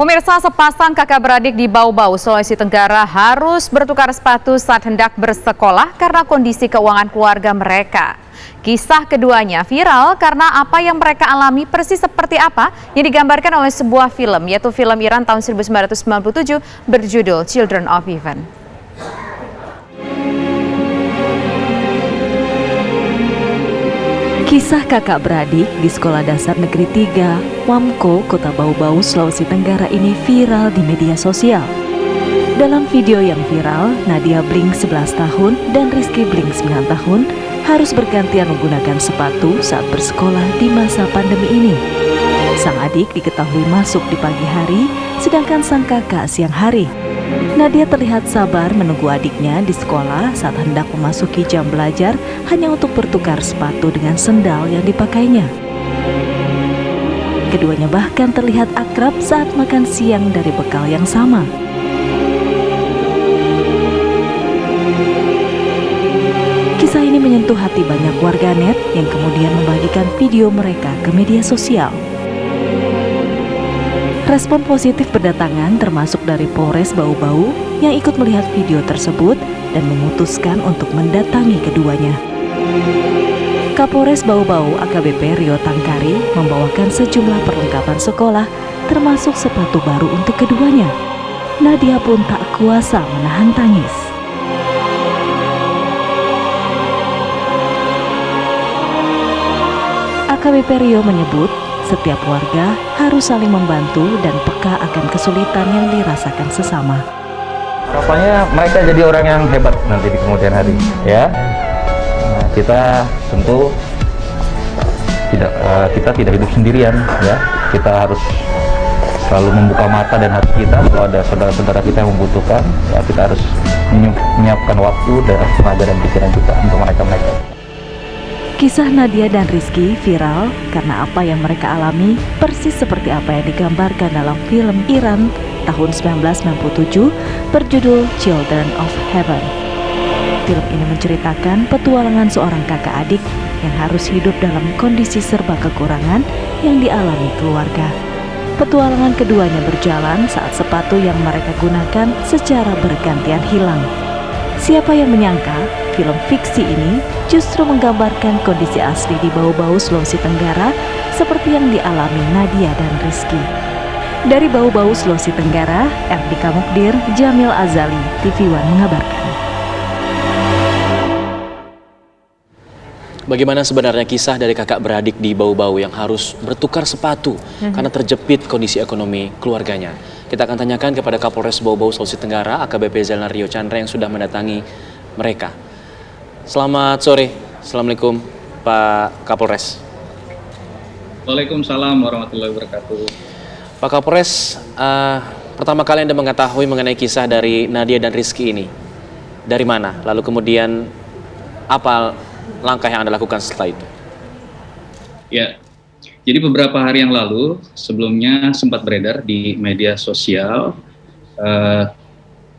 Pemirsa, sepasang kakak beradik di Bau-Bau, Sulawesi Tenggara harus bertukar sepatu saat hendak bersekolah karena kondisi keuangan keluarga mereka. Kisah keduanya viral karena apa yang mereka alami persis seperti apa yang digambarkan oleh sebuah film, yaitu film Iran tahun 1997 berjudul Children of Heaven. Kisah kakak beradik di Sekolah Dasar Negeri 3, Wamko, Kota Bau-Bau, Sulawesi Tenggara ini viral di media sosial. Dalam video yang viral, Nadia Bling 11 tahun dan Rizky Bling 9 tahun harus bergantian menggunakan sepatu saat bersekolah di masa pandemi ini. Sang adik diketahui masuk di pagi hari, sedangkan sang kakak siang hari. Nadia terlihat sabar menunggu adiknya di sekolah saat hendak memasuki jam belajar hanya untuk bertukar sepatu dengan sendal yang dipakainya. Keduanya bahkan terlihat akrab saat makan siang dari bekal yang sama. Kisah ini menyentuh hati banyak warganet yang kemudian membagikan video mereka ke media sosial. Respon positif berdatangan termasuk dari Polres Bau-Bau yang ikut melihat video tersebut dan memutuskan untuk mendatangi keduanya. Kapolres Bau-Bau AKBP Rio Tangkari membawakan sejumlah perlengkapan sekolah termasuk sepatu baru untuk keduanya. Nadia pun tak kuasa menahan tangis. AKBP Rio menyebut setiap warga harus saling membantu dan peka akan kesulitan yang dirasakan sesama. Harapannya mereka jadi orang yang hebat nanti di kemudian hari, ya. Nah, kita tentu tidak hidup sendirian, ya. Kita harus selalu membuka mata dan hati kita kalau ada saudara-saudara kita yang membutuhkan. Ya, kita harus menyiapkan waktu dan tenaga dan pikiran kita untuk mereka. Kisah Nadia dan Rizky viral karena apa yang mereka alami persis seperti apa yang digambarkan dalam film Iran tahun 1997 berjudul Children of Heaven. Film ini menceritakan petualangan seorang kakak adik yang harus hidup dalam kondisi serba kekurangan yang dialami keluarga. Petualangan keduanya berjalan saat sepatu yang mereka gunakan secara bergantian hilang. Siapa yang menyangka film fiksi ini justru menggambarkan kondisi asli di Bau-Bau, Sulawesi Tenggara seperti yang dialami Nadia dan Rizky. Dari Bau-Bau, Sulawesi Tenggara, Erdika Mukdir, Jamil Azali, TV One mengabarkan. Bagaimana sebenarnya kisah dari kakak beradik di Bau-Bau yang harus bertukar sepatu karena terjepit kondisi ekonomi keluarganya? Kita akan tanyakan kepada Kapolres Bau-Bau, Sulawesi Tenggara, AKBP Zainal Rio Chandra yang sudah mendatangi mereka. Selamat sore, Assalamualaikum Pak Kapolres. Waalaikumsalam warahmatullahi wabarakatuh. Pak Kapolres, pertama kali Anda mengetahui mengenai kisah dari Nadia dan Rizky ini, dari mana? Lalu kemudian apa langkah yang Anda lakukan setelah itu? Ya, jadi beberapa hari yang lalu sebelumnya sempat beredar di media sosial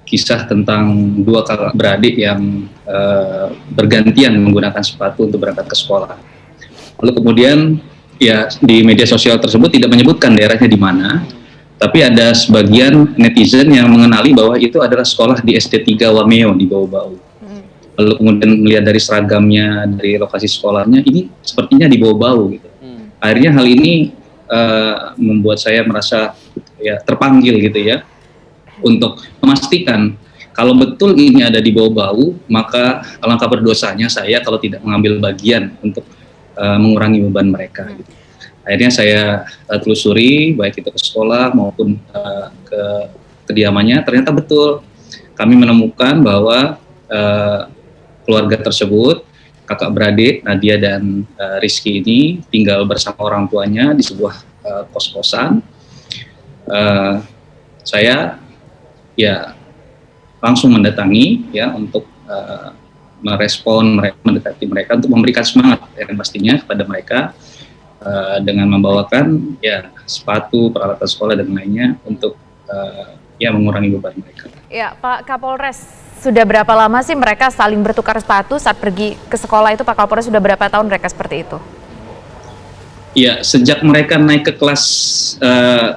kisah tentang dua kakak beradik yang bergantian menggunakan sepatu untuk berangkat ke sekolah. Lalu kemudian ya di media sosial tersebut tidak menyebutkan daerahnya di mana, tapi ada sebagian netizen yang mengenali bahwa itu adalah sekolah di SD3 Wameo di Bau-Bau. Lalu kemudian melihat dari seragamnya, dari lokasi sekolahnya, ini sepertinya di Bau-Bau gitu. Akhirnya hal ini membuat saya merasa ya terpanggil gitu ya untuk memastikan kalau betul ini ada di Bau-Bau, maka alangkah berdosanya saya kalau tidak mengambil bagian untuk mengurangi beban mereka. Gitu. Akhirnya saya telusuri baik itu ke sekolah maupun ke kediamannya. Ternyata betul kami menemukan bahwa keluarga tersebut, kakak beradik Nadia dan Rizky ini tinggal bersama orang tuanya di sebuah kos-kosan. Saya ya langsung mendatangi ya untuk merespon mereka, mendekati mereka untuk memberikan semangat yang pastinya kepada mereka dengan membawakan ya sepatu, peralatan sekolah dan lainnya untuk ya mengurangi beban mereka. Ya, Pak Kapolres, sudah berapa lama sih mereka saling bertukar sepatu saat pergi ke sekolah itu, Pak Kapolres? Sudah berapa tahun mereka seperti itu? Ya, sejak mereka naik ke kelas,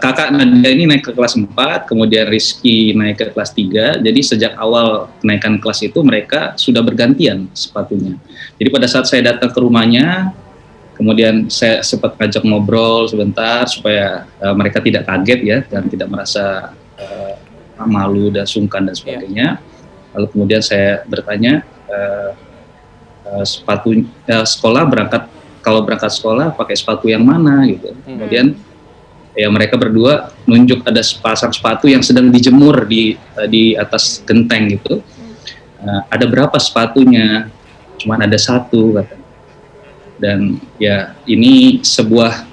kakak Nadia ini naik ke kelas 4, kemudian Rizky naik ke kelas 3, jadi sejak awal kenaikan kelas itu mereka sudah bergantian sepatunya. Jadi pada saat saya datang ke rumahnya, kemudian saya sempat ngajak ngobrol sebentar supaya mereka tidak kaget ya, dan tidak merasa malu dan sungkan dan sebagainya. Lalu kemudian saya bertanya, sekolah kalau berangkat sekolah pakai sepatu yang mana gitu. Kemudian ya mereka berdua nunjuk ada sepasang sepatu yang sedang dijemur di atas genteng gitu. Ada berapa sepatunya? Cuman ada satu kata. Dan ya ini sebuah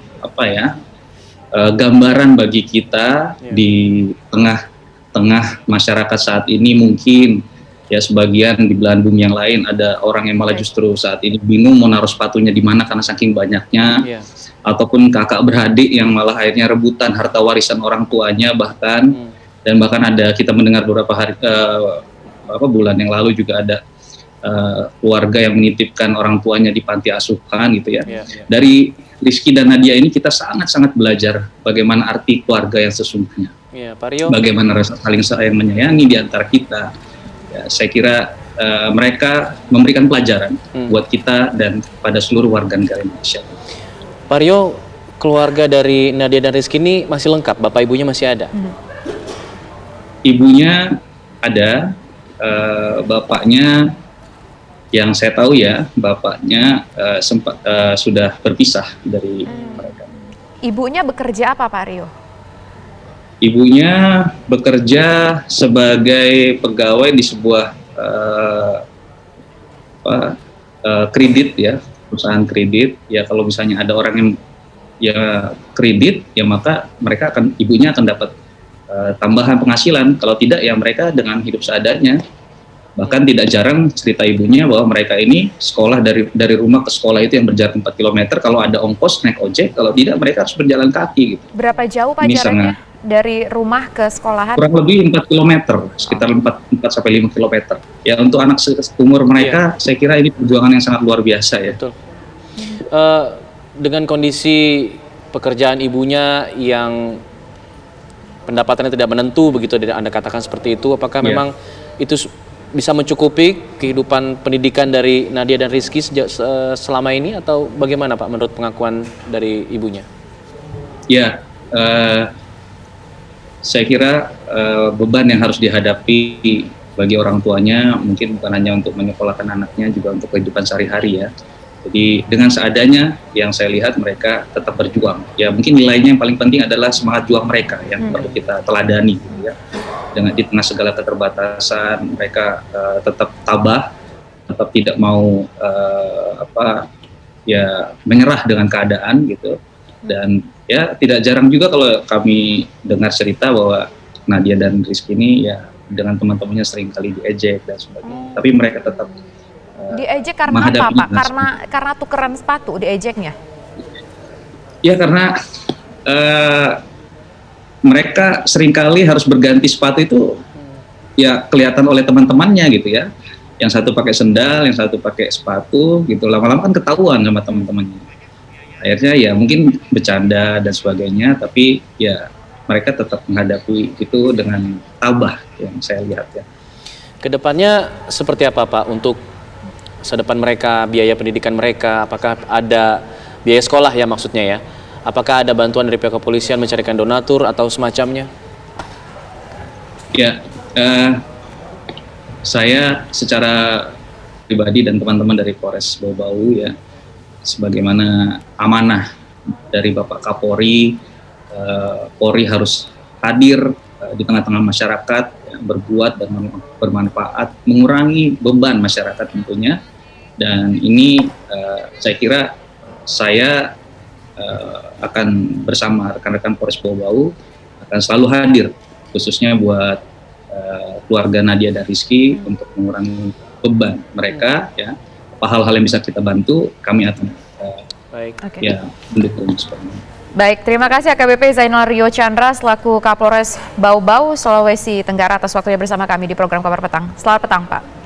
gambaran bagi kita di tengah masyarakat saat ini. Mungkin ya sebagian di belahan bumi yang lain ada orang yang malah justru saat ini bingung mau naruh sepatunya di mana karena saking banyaknya, ataupun kakak beradik yang malah akhirnya rebutan harta warisan orang tuanya bahkan, dan bahkan ada kita mendengar beberapa hari bulan yang lalu juga ada keluarga yang menitipkan orang tuanya di panti asuhan gitu ya. Dari Rizky dan Nadia ini kita sangat-sangat belajar bagaimana arti keluarga yang sesungguhnya, Pak Rio. Bagaimana rasa saling sayang menyayangi di antara kita. Ya, saya kira mereka memberikan pelajaran buat kita dan pada seluruh warga negara Indonesia. Pak Rio, keluarga dari Nadia dan Rizky ini masih lengkap? Bapak ibunya masih ada? Ibunya ada, bapaknya yang saya tahu ya, bapaknya sempat sudah berpisah dari mereka. Ibunya bekerja apa, Pak Rio? Ibunya bekerja sebagai pegawai di sebuah kredit ya, perusahaan kredit. Ya kalau misalnya ada orang yang ya kredit, ya maka ibunya akan dapat tambahan penghasilan. Kalau tidak ya mereka dengan hidup seadanya. Bahkan tidak jarang cerita ibunya bahwa mereka ini sekolah dari rumah ke sekolah itu yang berjarak 4 km. Kalau ada ongkos naik ojek, kalau tidak mereka harus berjalan kaki gitu. Berapa jauh Pak jaraknya dari rumah ke sekolahan? Kurang lebih 4 km, sekitar 4-5 km. Ya untuk anak seumur mereka, saya kira ini perjuangan yang sangat luar biasa ya. Betul. Dengan kondisi pekerjaan ibunya yang pendapatannya tidak menentu, begitu Anda katakan seperti itu, apakah memang itu bisa mencukupi kehidupan pendidikan dari Nadia dan Rizky selama ini, atau bagaimana Pak menurut pengakuan dari ibunya? Ya, saya kira beban yang harus dihadapi bagi orang tuanya mungkin bukan hanya untuk menyekolahkan anaknya, juga untuk kehidupan sehari-hari ya. Jadi dengan seadanya yang saya lihat mereka tetap berjuang. Ya mungkin nilainya yang paling penting adalah semangat juang mereka yang perlu kita teladani gitu ya. Dengan di tengah segala keterbatasan mereka tetap tabah, tetap tidak mau menyerah dengan keadaan gitu. Dan ya tidak jarang juga kalau kami dengar cerita bahwa Nadia dan Rizky ini ya dengan teman-temannya sering kali diejek dan sebagainya. Tapi mereka tetap diejek karena apa Pak? Karena tukeran sepatu diejeknya? Ya karena mereka seringkali harus berganti sepatu itu ya kelihatan oleh teman-temannya gitu ya. Yang satu pakai sendal, yang satu pakai sepatu gitu. Lama-lama kan ketahuan sama teman-temannya. Akhirnya ya mungkin bercanda dan sebagainya, tapi ya mereka tetap menghadapi itu dengan tabah yang saya lihat ya. Kedepannya seperti apa Pak untuk masa depan mereka, biaya pendidikan mereka? Apakah ada biaya sekolah ya maksudnya ya? Apakah ada bantuan dari pihak kepolisian mencarikan donatur atau semacamnya? Ya, saya secara pribadi dan teman-teman dari Polres Bau-Bau ya, sebagaimana amanah dari Bapak Kapolri, Polri harus hadir di tengah-tengah masyarakat, ya, berbuat dan bermanfaat, mengurangi beban masyarakat tentunya. Dan ini saya kira saya akan bersama rekan-rekan Polres Bau-Bau akan selalu hadir, khususnya buat keluarga Nadia dan Rizky untuk mengurangi beban mereka ya. Hal-hal yang bisa kita bantu kami akan mendukung seperti ini. Baik, terima kasih AKBP Zainal Rio Chandra selaku Kapolres Bau-Bau, Sulawesi Tenggara atas waktunya bersama kami di program Kabar Petang. Selamat petang Pak.